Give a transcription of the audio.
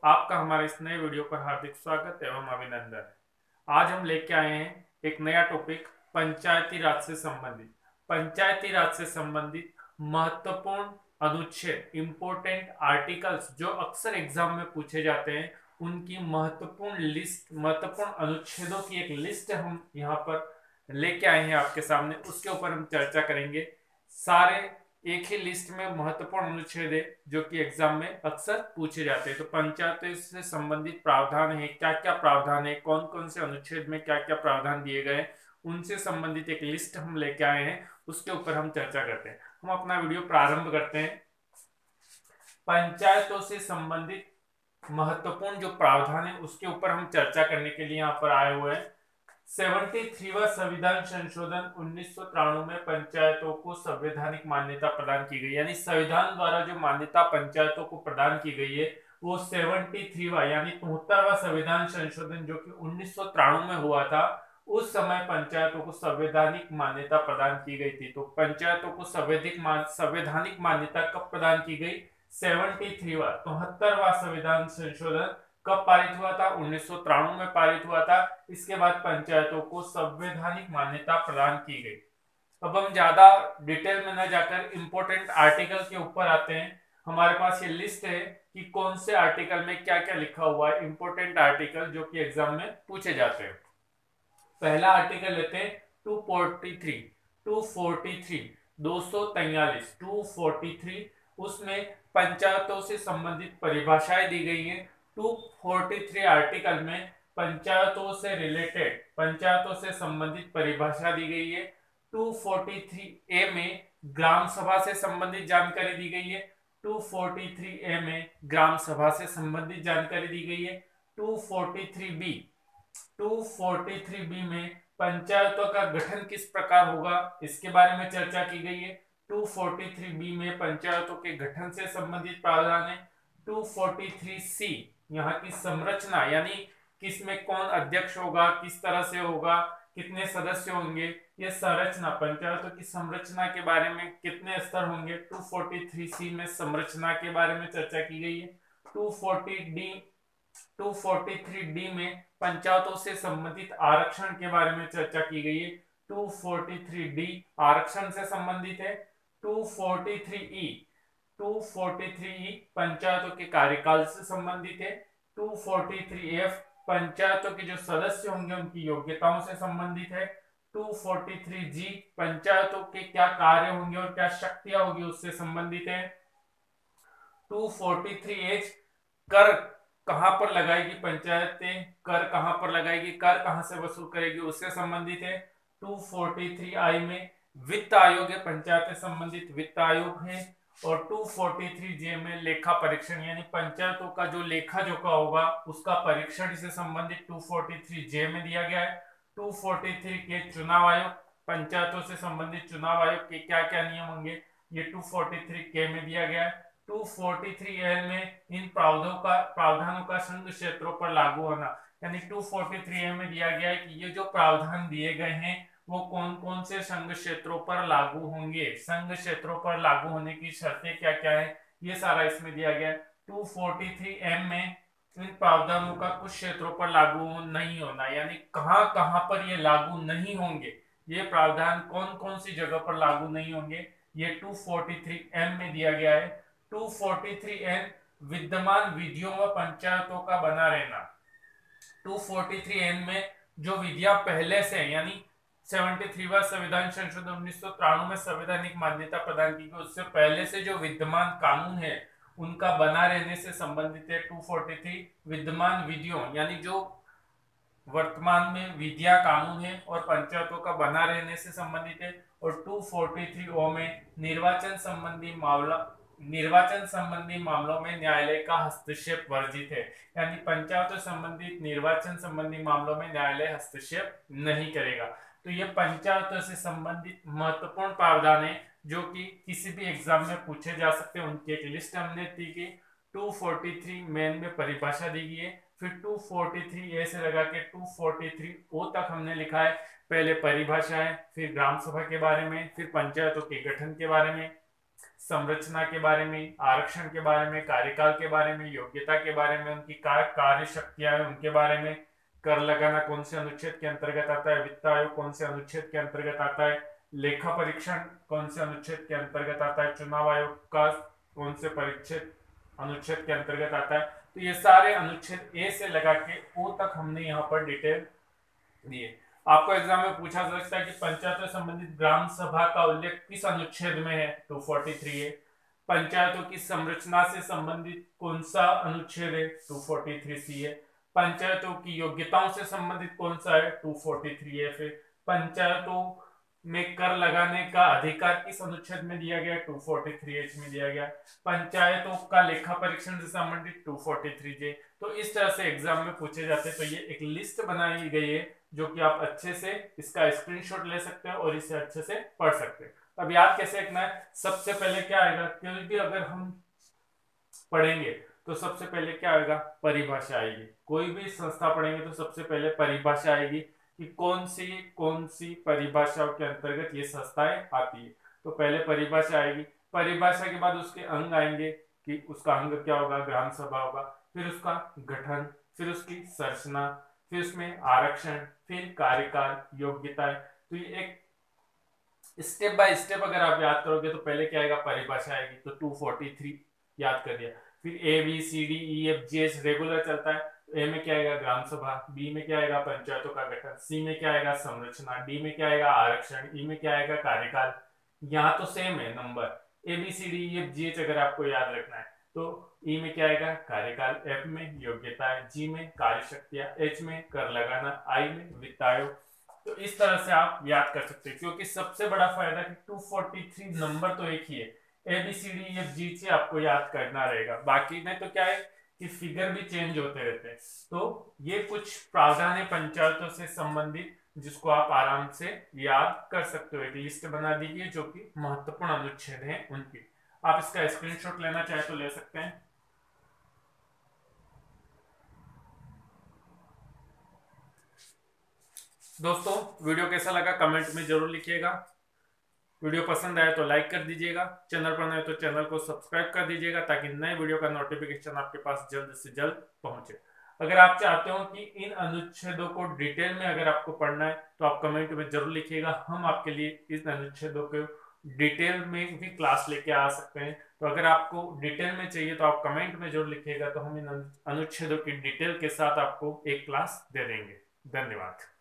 आपका हमारे इस नए वीडियो पर हार्दिक स्वागत एवं अभिनंदन। आज हम लेके आए हैं एक नया टॉपिक पंचायती राज से संबंधित। पंचायती राज से संबंधित महत्वपूर्ण अनुच्छेद, इंपोर्टेंट आर्टिकल्स जो अक्सर एग्जाम में पूछे जाते हैं, उनकी महत्वपूर्ण लिस्ट, महत्वपूर्ण अनुच्छेदों की एक लिस्ट हम यहाँ पर लेके आए हैं आपके सामने। उसके ऊपर हम चर्चा करेंगे। सारे एक ही लिस्ट में महत्वपूर्ण अनुच्छेद है जो कि एग्जाम में अक्सर पूछे जाते हैं। तो पंचायतों से संबंधित प्रावधान है, क्या क्या प्रावधान है, कौन कौन से अनुच्छेद में क्या क्या प्रावधान दिए गए, उनसे संबंधित एक लिस्ट हम लेके आए हैं। उसके ऊपर हम चर्चा करते हैं। हम अपना वीडियो प्रारंभ करते हैं। पंचायतों से संबंधित महत्वपूर्ण जो प्रावधान है उसके ऊपर हम चर्चा करने के लिए यहाँ पर आए हुए हैं। 73वां संविधान संशोधन 1993 में पंचायतों को संवैधानिक मान्यता प्रदान की गई, यानी संविधान द्वारा जो मान्यता पंचायतों को प्रदान की गई है वो 73वां यानी 73वां संविधान संशोधन जो कि 1993 में हुआ था, उस समय पंचायतों को संवैधानिक मान्यता प्रदान की गई थी। तो पंचायतों को संवैधानिक मान्यता कब प्रदान की गई? 73वां 73वां संविधान संशोधन कब पारित हुआ था? 1993 में पारित हुआ था। इसके बाद पंचायतों को संवैधानिक मान्यता प्रदान की गई। अब हम ज्यादा डिटेल में न जाकर इंपोर्टेंट आर्टिकल के ऊपर आते हैं। हमारे पास ये लिस्ट है कि कौन से आर्टिकल में क्या क्या लिखा हुआ है, इंपोर्टेंट आर्टिकल जो कि एग्जाम में पूछे जाते हैं। पहला आर्टिकल लेते हैं 243 243 243। उसमें पंचायतों से संबंधित परिभाषाएं दी गई हैं। 243 आर्टिकल में पंचायतों से रिलेटेड, पंचायतों से संबंधित परिभाषा दी गई है। 243 ए में ग्राम सभा से संबंधित जानकारी दी गई है। 243 ए में ग्राम सभा से संबंधित जानकारी दी गई है। 243 बी में पंचायतों का गठन किस प्रकार होगा इसके बारे में चर्चा की गई है। 243 बी में पंचायतों के गठन से संबंधित प्रावधान है। 243 सी यहाँ की संरचना, यानी किसमें कौन अध्यक्ष होगा, किस तरह से होगा, कितने सदस्य होंगे, ये संरचना, पंचायतों की संरचना के बारे में कितने स्तर होंगे, 243 सी में संरचना के बारे में चर्चा की गई है। 243 डी में पंचायतों से संबंधित आरक्षण के बारे में चर्चा की गई है। 243 डी आरक्षण से संबंधित है। 243 ई पंचायतों के कार्यकाल से संबंधित है। 243 एफ पंचायतों के जो सदस्य होंगे उनकी योग्यताओं से संबंधित है। 243 जी पंचायतों के क्या कार्य होंगे और क्या शक्तियां होगी उससे संबंधित है। 243 एच कर कहां पर लगाएगी पंचायतें, कर कहां पर लगाएगी, कर कहां से वसूल करेगी उससे संबंधित है। 243 आई में वित्त आयोग है, पंचायत से संबंधित वित्त आयोग है। और 243 जे में लेखा परीक्षण, यानी पंचायतों का जो लेखा जोखा होगा उसका परीक्षण से संबंधित 243 जे में दिया गया है। 243 के चुनाव आयोग, पंचायतों से संबंधित चुनाव आयोग के क्या क्या नियम होंगे, ये 243 के में दिया गया है। 243 एल में इन प्रावधानों का संघ क्षेत्रों पर लागू होना, यानी 243 ए में दिया गया है कि ये जो प्रावधान दिए गए हैं वो कौन कौन से संघ क्षेत्रों पर लागू होंगे, संघ क्षेत्रों पर लागू होने की शर्तें क्या क्या है, ये सारा इसमें दिया गया है। 243 एम में इन प्रावधानों का कुछ क्षेत्रों पर लागू नहीं होना, यानी कहां कहां पर ये लागू नहीं होंगे, ये प्रावधान कौन कौन सी जगह पर लागू नहीं होंगे, ये 243 एम में दिया गया है। 243 एन विद्यमान विधियों व पंचायतों का बना रहना। 243 एन में जो विधियां पहले से, यानी 73वां संविधान संशोधन 1993 में संवैधानिक मान्यता प्रदान की गई, उससे पहले से जो विद्यमान कानून है उनका बना रहने से संबंधित है। 243 विद्यमान विधियों, यानी जो वर्तमान में विधियां कानून है और पंचायतों का बना रहने से संबंधित है। और 243 ओ में निर्वाचन संबंधी मामलों में न्यायालय का हस्तक्षेप वर्जित है, यानी पंचायतों संबंधित निर्वाचन संबंधी मामलों में न्यायालय हस्तक्षेप नहीं करेगा। तो ये पंचायतों से संबंधित महत्वपूर्ण प्रावधान है जो कि किसी भी एग्जाम में पूछे जा सकते हैं। उनकी एक लिस्ट हमने दी कि 243 मेन में परिभाषा दी गई है, फिर 243 ए से लगा के 243 ओ तक हमने लिखा है। पहले परिभाषा है, फिर ग्राम सभा के बारे में, फिर पंचायतों के गठन के बारे में, संरचना के बारे में, आरक्षण के बारे में, कार्यकाल के बारे में, योग्यता के बारे में, उनकी कार्य शक्तियां हैं उनके बारे में, कर लगाना कौन से अनुच्छेद के अंतर्गत आता है, वित्त आयोग कौन से अनुच्छेद के अंतर्गत आता है, लेखा परीक्षण कौन से अनुच्छेद के अंतर्गत आता है, चुनाव आयोग का कौन से परिच्छेद अनुच्छेद के अंतर्गत आता है। तो ये सारे अनुच्छेद ए से लगा के ओ तक हमने यहाँ पर डिटेल दिए। आपको एग्जाम में पूछा जा सकता है कि पंचायतों से संबंधित ग्राम सभा का उल्लेख किस अनुच्छेद में है, 243 है। पंचायतों की संरचना से संबंधित कौन सा अनुच्छेद है, 243 सी है। पंचायतों की योग्यताओं से संबंधित कौन सा है, 243 है। फिर पंचायतों में कर लगाने का अधिकार किस अनुच्छेद में दिया गया, 243H में दिया गया। पंचायतों का लेखा परीक्षण से संबंधित 243J। तो इस तरह से एग्जाम में पूछे जाते हैं। तो ये एक लिस्ट बनाई गई है जो कि आप अच्छे से इसका स्क्रीनशॉट ले सकते हैं और इसे अच्छे से पढ़ सकते हैं। अब याद कैसे रखना है, सबसे पहले क्या आएगा, क्योंकि अगर हम पढ़ेंगे तो सबसे पहले क्या आएगा, परिभाषा आएगी। कोई भी संस्था पढ़ेंगे तो सबसे पहले परिभाषा आएगी कि कौन सी परिभाषाओं के अंतर्गत ये संस्थाएं आती है। तो पहले परिभाषा आएगी, परिभाषा के बाद उसके अंग आएंगे कि उसका अंग क्या होगा, ग्राम सभा होगा, फिर उसका गठन, फिर उसकी संरचना, फिर उसमें आरक्षण, फिर कार्यकाल, योग्यता। तो ये एक स्टेप बाय स्टेप अगर आप याद करोगे तो पहले क्या आएगा, परिभाषा आएगी, तो 243 याद कर दिया। फिर A B C D E F G H regular चलता है। ए में क्या आएगा, ग्राम सभा, बी में क्या आएगा, पंचायतों का गठन, सी में क्या आएगा, संरचना, डी में क्या आएगा, आरक्षण, ई में क्या आएगा, कार्यकाल। यहाँ तो सेम है number, A B C D E F G H अगर आपको याद रखना है तो ई में क्या आएगा, कार्यकाल, एफ में योग्यता है, जी में कार्य शक्तियां, एच में कर लगाना, आई में वित्त आयोग। तो इस तरह से आप याद कर सकते हैं, क्योंकि सबसे बड़ा फायदा कि 243 नंबर तो एक ही है, A B C D E F G से आपको याद करना रहेगा। बाकी में तो क्या है कि फिगर भी चेंज होते रहते हैं। तो ये कुछ प्रावधान है पंचायतों से संबंधित जिसको आप आराम से याद कर सकते हो। एक लिस्ट बना दीजिए जो कि महत्वपूर्ण अनुच्छेद हैं उनकी। आप इसका स्क्रीनशॉट लेना चाहे तो ले सकते हैं। दोस्तों वीडियो कैसा लगा कमेंट में जरूर लिखिएगा। वीडियो पसंद आए तो लाइक कर दीजिएगा, चैनल पर नए तो चैनल को सब्सक्राइब कर दीजिएगा ताकि नए वीडियो का नोटिफिकेशन आपके पास जल्द से जल्द पहुंचे। अगर आप चाहते हो कि इन अनुच्छेदों को डिटेल में अगर आपको पढ़ना है तो आप कमेंट में जरूर लिखिएगा, हम आपके लिए इन अनुच्छेदों को डिटेल में भी क्लास लेके आ सकते हैं। तो अगर आपको डिटेल में चाहिए तो आप कमेंट में जरूर लिखिएगा, तो हम इन अनुच्छेदों की डिटेल के साथ आपको एक क्लास दे देंगे। धन्यवाद।